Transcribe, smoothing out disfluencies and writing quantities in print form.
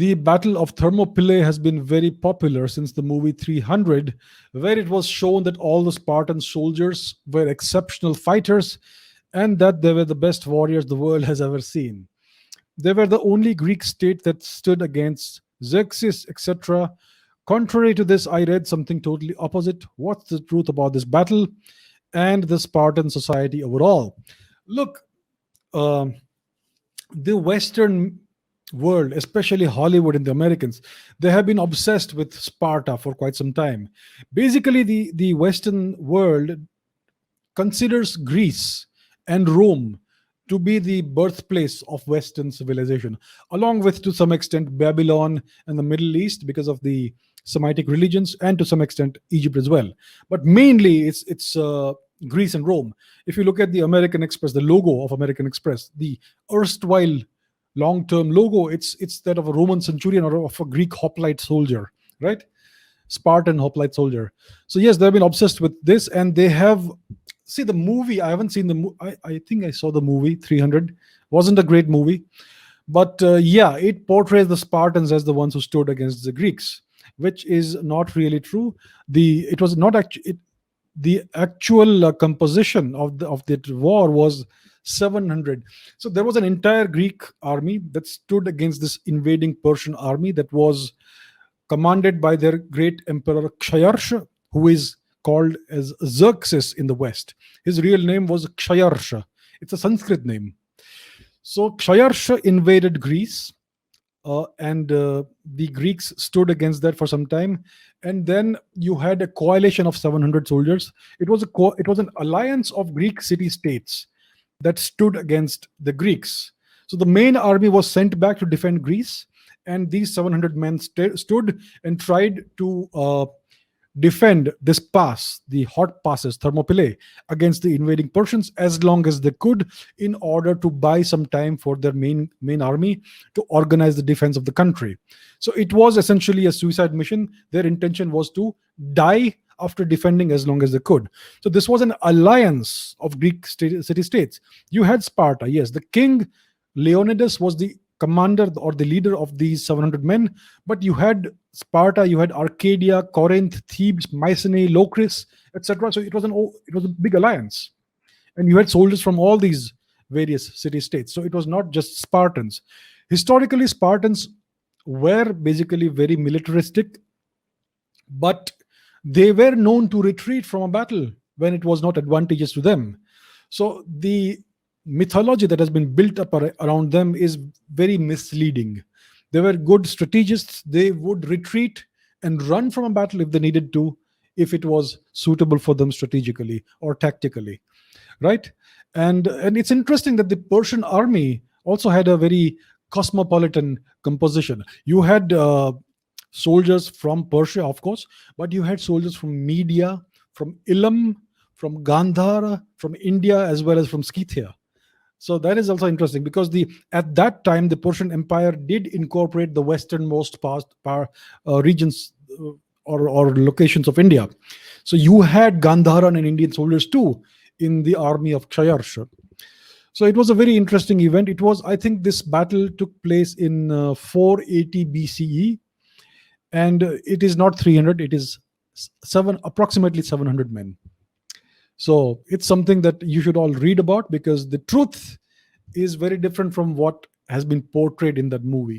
The Battle of Thermopylae has been very popular since the movie 300, where it was shown that all the Spartan soldiers were exceptional fighters and that they were the best warriors the world has ever seen. They were the only Greek state that stood against Xerxes, etc. Contrary to this, I read something totally opposite. What's the truth about this battle and the Spartan society overall? Look, um the Western world, especially Hollywood and the Americans, they have been obsessed with Sparta for quite some time. Basically, the Western world considers Greece and Rome to be the birthplace of Western civilization, along with, to some extent, Babylon and the Middle East because of the Semitic religions, and to some extent Egypt as well. But mainly, it's Greece and Rome. If you look at the American Express, the logo of American Express, the erstwhile long-term logo, it's that of a Roman centurion or of a Greek hoplite soldier, right? Spartan hoplite soldier. So yes, they've been obsessed with this, and they have. See the movie. I haven't seen the. I think I saw the movie 300. Wasn't a great movie, but yeah, it portrays the Spartans as the ones who stood against the Greeks, which is not really true. The it was not actually the actual composition of that war was 700. So there was an entire Greek army that stood against this invading Persian army that was commanded by their great emperor Kshayarsha, who is called as Xerxes in the West. His real name was Kshayarsha. It's a Sanskrit name. So Kshayarsha invaded Greece, and the Greeks stood against that for some time. And then you had a coalition of 700 soldiers. It was an alliance of Greek city-states that stood against the Greeks. So the main army was sent back to defend Greece, and these 700 men stood and tried to defend this pass, the hot passes, Thermopylae, against the invading Persians as long as they could, in order to buy some time for their main army to organize the defense of the country. So it was essentially a suicide mission. Their intention was to die after defending as long as they could. So this was an alliance of Greek city-states. You had Sparta, yes. The king Leonidas was the commander or the leader of these 700 men, but you had Sparta, you had Arcadia, Corinth, Thebes, Mycenae, Locris, etc. So it was a big alliance, and you had soldiers from all these various city-states. So it was not just Spartans. Historically, Spartans were basically very militaristic, but they were known to retreat from a battle when it was not advantageous to them. So the mythology that has been built up around them is very misleading. They were good strategists. They would retreat and run from a battle if they needed to, if it was suitable for them strategically or tactically, right? And it's interesting that the Persian army also had a very cosmopolitan composition. You had soldiers from Persia, of course, but you had soldiers from Media, from Elam, from Gandhara, from India, as well as from Scythia. So that is also interesting because at that time the Persian Empire did incorporate the westernmost regions or locations of India. So you had Gandharan and Indian soldiers too in the army of Kshayarsha. So it was a very interesting event. I think this battle took place in 480 BCE, and it is not 300. It is approximately 700 men. So it's something that you should all read about because the truth is very different from what has been portrayed in that movie.